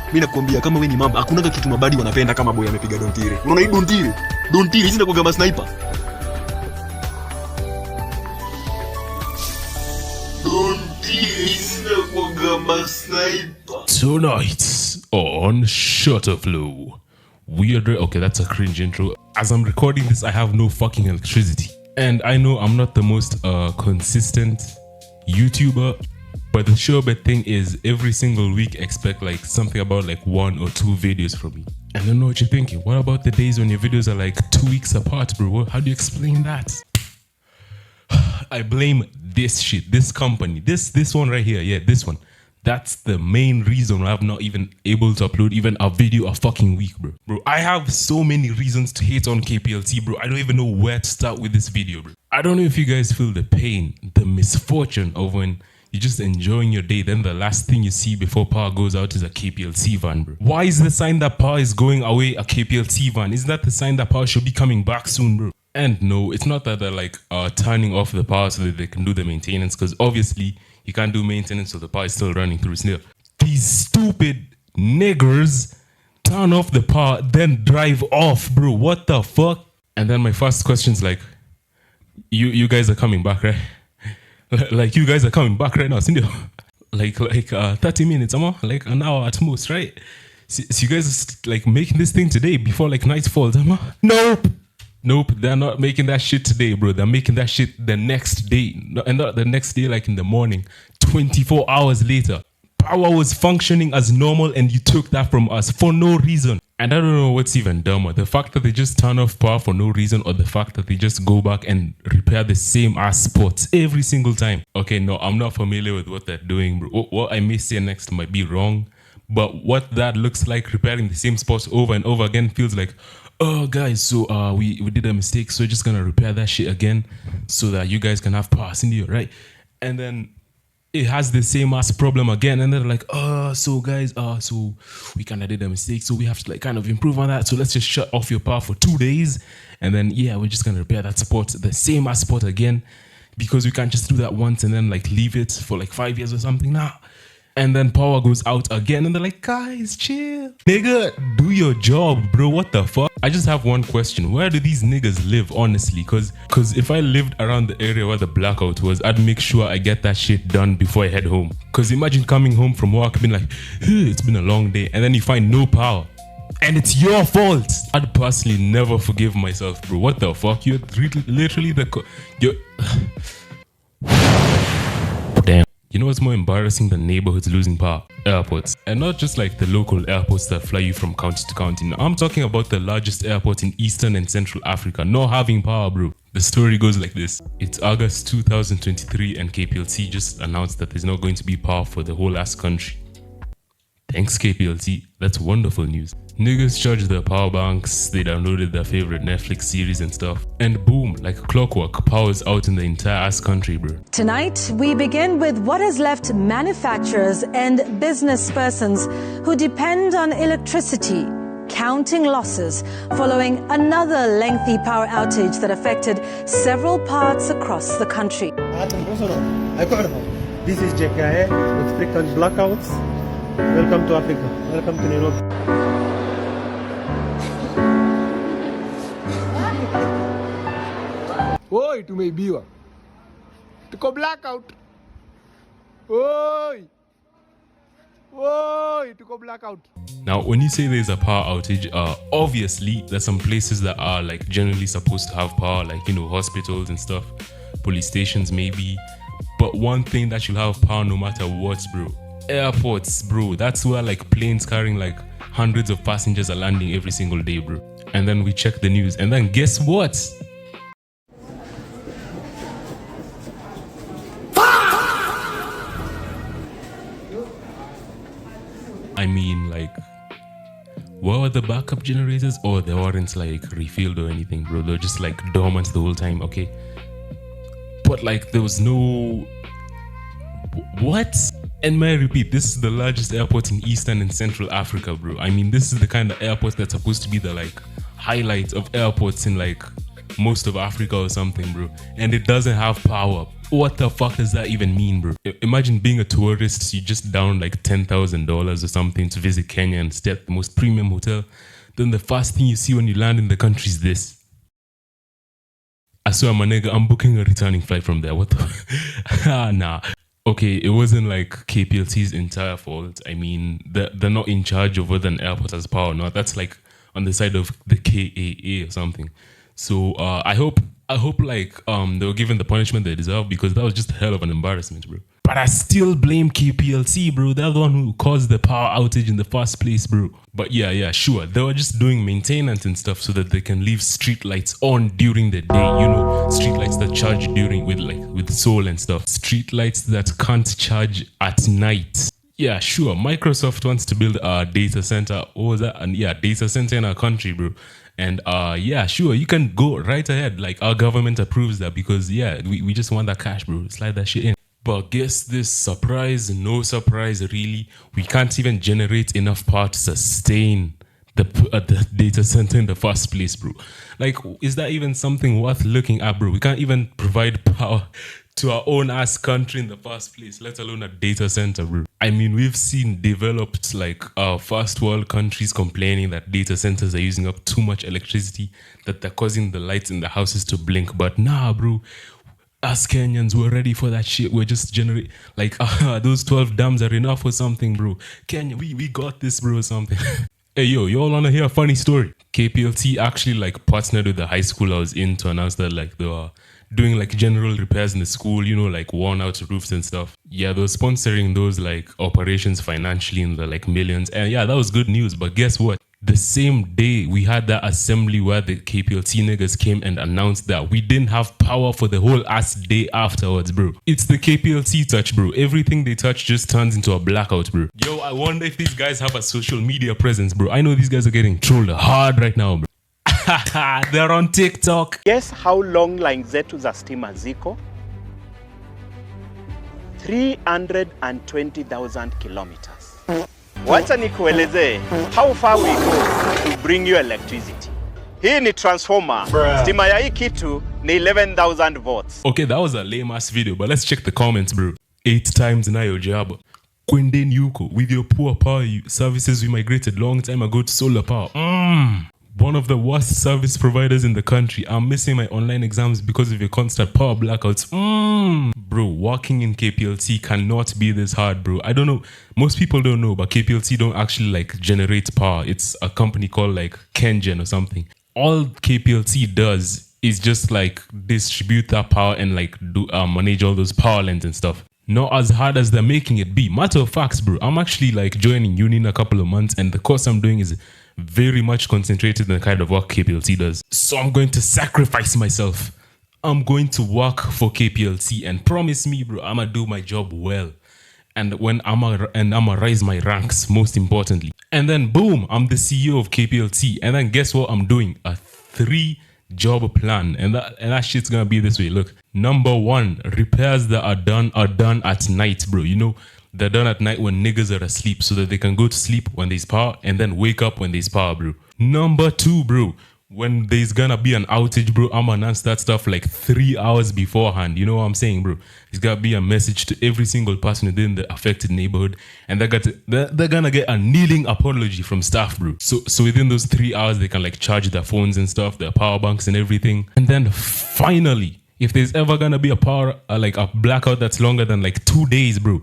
Mimi nakwambia kama wewe ni mamba, hakunaga kitu mabadi wanapenda kama boy amepiga dontire. Unaona hii dontire? Dontire hizi zinakuwa kama sniper. Dontire hizi zinakuwa kama sniper. Tonight on Shutterflow, okay, that's a cringe intro. As I'm recording this, I have no fucking electricity. And I know I'm not the most consistent YouTuber, but the sure bet thing is every single week expect like something about like 1 or 2 videos from me. And I know what you're thinking. What about the days when your videos are like 2 weeks apart, bro? How do you explain that? I blame this shit, this company, this one right here. Yeah, this one. That's the main reason why I'm not even able to upload even a video a fucking week, bro. Bro, I have so many reasons to hate on KPLC, bro. I don't even know where to start with this video, bro. I don't know if you guys feel the pain, the misfortune of when you're just enjoying your day, then the last thing you see before power goes out is a KPLC van, bro. Why is the sign that power is going away a KPLC van? Isn't that the sign that power should be coming back soon, bro? And no, it's not that they're like turning off the power so that they can do the maintenance, because obviously you can't do maintenance so the power is still running through still. These stupid niggers turn off the power, then drive off, bro. What the fuck? And then my first question's like, you guys are coming back, right? Like you guys are coming back right now, Cindy. Like 30 minutes, like an hour at most, right? So you guys are like making this thing today before like night falls, Nope, they're not making that shit today, bro. They're making that shit the next day. And not the next day, like in the morning. 24 hours later. Power was functioning as normal and you took that from us for no reason. And I don't know what's even dumber. The fact that they just turn off power for no reason, or the fact that they just go back and repair the same ass spots every single time. Okay, no, I'm not familiar with what they're doing, bro. What I may say next might be wrong. But what that looks like, repairing the same spots over and over again, feels like, oh guys, so we did a mistake, so we're just gonna repair that shit again so that you guys can have power in here, right? And then it has the same ass problem again, and they're like, so guys, so we kinda did a mistake, so we have to like kind of improve on that, so let's just shut off your power for 2 days, and then yeah, we're just gonna repair that spot, the same ass spot again, because we can't just do that once and then like leave it for like 5 years or something now. And then power goes out again and they're like, guys, chill. Nigga, do your job, bro. What the fuck? I just have one question. Where do these niggas live, honestly? Cause if I lived around the area where the blackout was, I'd make sure I get that shit done before I head home. Cause imagine coming home from work being like, it's been a long day, and then you find no power. And it's your fault. I'd personally never forgive myself, bro. What the fuck? You're literally you're... Damn. You know what's more embarrassing than neighborhoods losing power? Airports. And not just like the local airports that fly you from county to county. No, I'm talking about the largest airport in Eastern and Central Africa not having power, bro. The story goes like this. It's August 2023 and KPLC just announced that there's not going to be power for the whole ass country. Thanks KPLC, that's wonderful news. Niggas charged their power banks, they downloaded their favorite Netflix series and stuff, and boom, like clockwork, power's out in the entire ass country, bro. Tonight, we begin with what has left manufacturers and business persons who depend on electricity counting losses following another lengthy power outage that affected several parts across the country. This is JKA with frequent blackouts. Welcome to Africa. Welcome to Nairobi. Oi, tumeibiwa. Tuko blackout. Oi, tuko blackout. Now, when you say there's a power outage, obviously there's some places that are like generally supposed to have power, like, you know, hospitals and stuff, police stations maybe. But one thing that should have power no matter what, bro. Airports, bro. That's where like planes carrying like hundreds of passengers are landing every single day, bro. And then we check the news, and then guess what? I mean, like, where were the backup generators? Or they weren't like refilled or anything, bro. They're just like dormant the whole time, okay? But like there was no... What? And may I repeat, this is the largest airport in Eastern and Central Africa, bro. I mean, this is the kind of airport that's supposed to be the like highlight of airports in like most of Africa or something, bro. And it doesn't have power. What the fuck does that even mean, bro? Imagine being a tourist, you just down like $10,000 or something to visit Kenya and stay at the most premium hotel. Then the first thing you see when you land in the country is this. I swear, my nigga, I'm booking a returning flight from there. What the? Nah. Okay, it wasn't like KPLC's entire fault. I mean, they're not in charge of whether an airport has power or not. That's like on the side of the KAA or something. So I hope like they were given the punishment they deserve, because that was just a hell of an embarrassment, bro. But I still blame KPLC, bro. They're the one who caused the power outage in the first place, bro. But yeah, sure. They were just doing maintenance and stuff so that they can leave street lights on during the day. You know, street lights that charge with solar and stuff. Street lights that can't charge at night. Yeah, sure. Microsoft wants to build a data center. What was that? And yeah, data center in our country, bro. And yeah, sure, you can go right ahead. Like, our government approves that because, yeah, we just want that cash, bro. Slide that shit in. But guess this, surprise, no surprise, really. We can't even generate enough power to sustain the data center in the first place, bro. Like, is that even something worth looking at, bro? We can't even provide power to our own ass country in the first place, let alone a data center, bro. I mean, we've seen developed like first world countries complaining that data centers are using up too much electricity, that they're causing the lights in the houses to blink. But nah, bro, us Kenyans, we're ready for that shit. We're just generate like those 12 dams are enough or something, bro. Kenya, we got this, bro, or something. Hey, yo, y'all wanna hear a funny story? KPLC actually like partnered with the high school I was in to announce that like they were doing like general repairs in the school, you know, like worn out roofs and stuff. Yeah, they were sponsoring those like operations financially in the like millions. And yeah, that was good news. But guess what? The same day we had that assembly where the KPLC niggas came and announced that we didn't have power for the whole ass day afterwards, bro. It's the KPLC touch, bro. Everything they touch just turns into a blackout, bro. Yo, I wonder if these guys have a social media presence, bro. I know these guys are getting trolled hard right now, bro. They're on TikTok. Guess how long line zetu za stima ziko? 320,000 kilometers. Wacha nikueleze how far we go to bring you electricity. Hii ni transformer. Stima ya hii kitu ni 11,000 volts. Okay, that was a lame ass video, but let's check the comments, bro. 8 times nayo jabo. Kwendeni yuko, with your poor power services, we migrated long time ago to solar power. One of the worst service providers in the country. I'm missing my online exams because of your constant power blackouts. Bro, working in KPLC cannot be this hard, bro. I don't know. Most people don't know, but KPLC don't actually like generate power. It's a company called like Kenyan or something. All KPLC does is just like distribute that power and like do manage all those power lines and stuff. Not as hard as they're making it be. Matter of facts, bro. I'm actually like joining uni in a couple of months, and the course I'm doing is very much concentrated on the kind of work KPLC does. So I'm going to sacrifice myself. I'm going to work for KPLC, and promise me, bro, I'ma do my job well. And when I'ma rise my ranks, most importantly. And then boom, I'm the CEO of KPLC. And then guess what I'm doing? A 3-job plan. And that shit's gonna be this way. Look, number 1, repairs that are done at night, bro. You know, they're done at night when niggas are asleep so that they can go to sleep when there's power and then wake up when there's power, bro. Number 2, bro, when there's gonna be an outage, bro, I'm gonna announce that stuff like 3 hours beforehand. You know what I'm saying, bro? There's gotta be a message to every single person within the affected neighborhood, and they're gonna get a kneeling apology from staff, bro. So within those 3 hours, they can like charge their phones and stuff, their power banks and everything. And then finally, if there's ever gonna be a blackout that's longer than like 2 days, bro,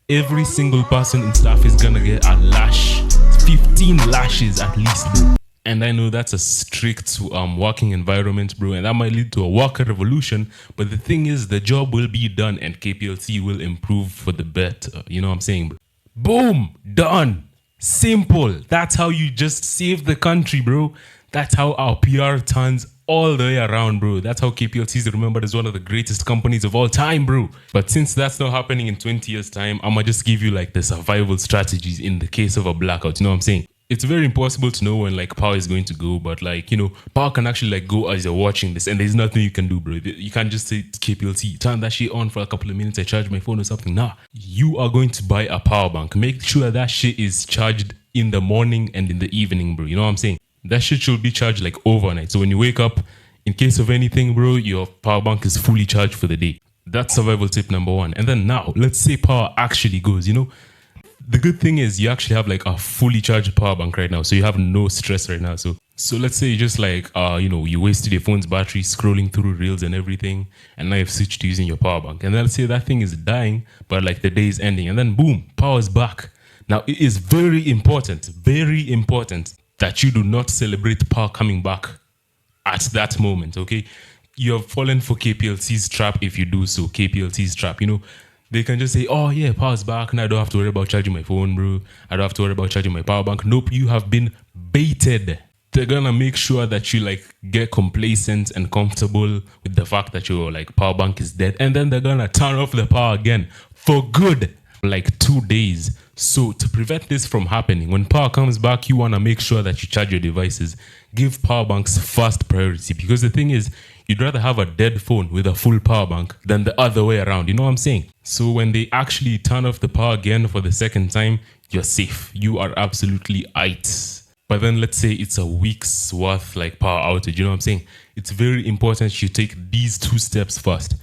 every single person in staff is gonna get a lash. 15 lashes at least, bro. And I know that's a strict working environment, bro, and that might lead to a worker revolution. But the thing is, the job will be done and KPLC will improve for the better. You know what I'm saying, bro? Boom! Done! Simple. That's how you just save the country, bro. That's how our PR turns all the way around, bro. That's how KPLC is remembered as one of the greatest companies of all time, bro. But since that's not happening in 20 years' time, I'ma just give you like the survival strategies in the case of a blackout. You know what I'm saying? It's very impossible to know when like power is going to go, but like, you know, power can actually like go as you're watching this, and there's nothing you can do, bro. You can't just say KPLC, turn that shit on for a couple of minutes, I charge my phone or something. Nah, you are going to buy a power bank. Make sure that shit is charged in the morning and in the evening, bro. You know what I'm saying? That shit should be charged like overnight. So when you wake up, In case of anything, bro, your power bank is fully charged for the day. That's survival tip number 1. And then now, let's say power actually goes, the good thing is you actually have like a fully charged power bank right now. So you have no stress right now. So let's say you just like, you wasted your phone's battery scrolling through reels and everything. And now you've switched to using your power bank. And then let's say that thing is dying, but like the day is ending. And then boom, power is back. Now it is very important that you do not celebrate power coming back at that moment, okay? You have fallen for KPLC's trap if you do so. KPLC's trap, they can just say, oh yeah, power's back. Now I don't have to worry about charging my phone, bro. I don't have to worry about charging my power bank. Nope, you have been baited. They're gonna make sure that you like get complacent and comfortable with the fact that your like power bank is dead. And then they're gonna turn off the power again for good, like 2 days. So to prevent this from happening, when power comes back, you wanna make sure that you charge your devices. Give power banks first priority, because the thing is, you'd rather have a dead phone with a full power bank than the other way around. You know what I'm saying? So when they actually turn off the power again for the second time, you're safe. You are absolutely aight. But then let's say it's a week's worth like power outage. You know what I'm saying? It's very important you take these 2 steps first.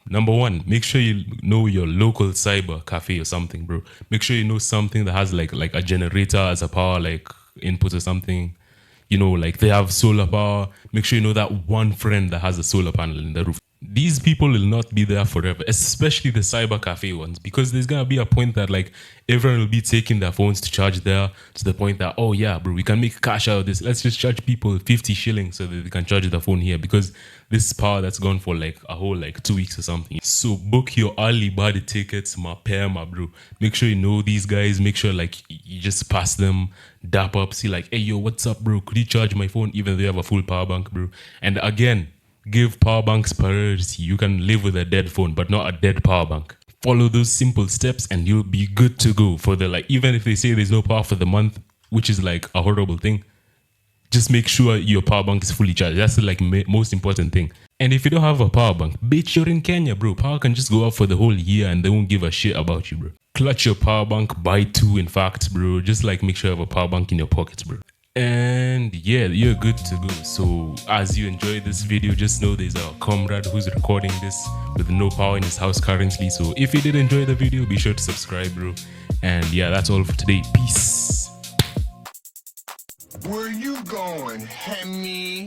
Number 1, make sure you know your local cyber cafe or something, bro. Make sure you know something that has like a generator as a power like input or something. Like they have solar power. Make sure you know that one friend that has a solar panel in the roof. These people will not be there forever, especially the cyber cafe ones, because there's going to be a point that like everyone will be taking their phones to charge there, to the point that, oh yeah, bro, we can make cash out of this. Let's just charge people 50 shillings so that they can charge the phone here, because this is power that's gone for like a whole like 2 weeks or something. So book your early bird tickets, mapema, bro. Make sure you know these guys. Make sure like you just pass them, dap up, see like, hey yo, what's up, bro? Could you charge my phone even though you have a full power bank, bro? And again, give power banks priority. You can live with a dead phone, but not a dead power bank. Follow those simple steps and you'll be good to go for the like, even if they say there's no power for the month, which is like a horrible thing, just make sure your power bank is fully charged. That's the like most important thing. And if you don't have a power bank, bitch, you're in Kenya, bro. Power can just go up for the whole year and they won't give a shit about you, bro. Clutch your power bank, buy 2 in fact, bro. Just like make sure you have a power bank in your pockets, bro. And yeah, you're good to go. So as you enjoy this video, just know there's a comrade who's recording this with no power in his house currently. So if you did enjoy the video, be sure to subscribe, bro. And yeah, that's all for today. Peace. Where you going, Hemi?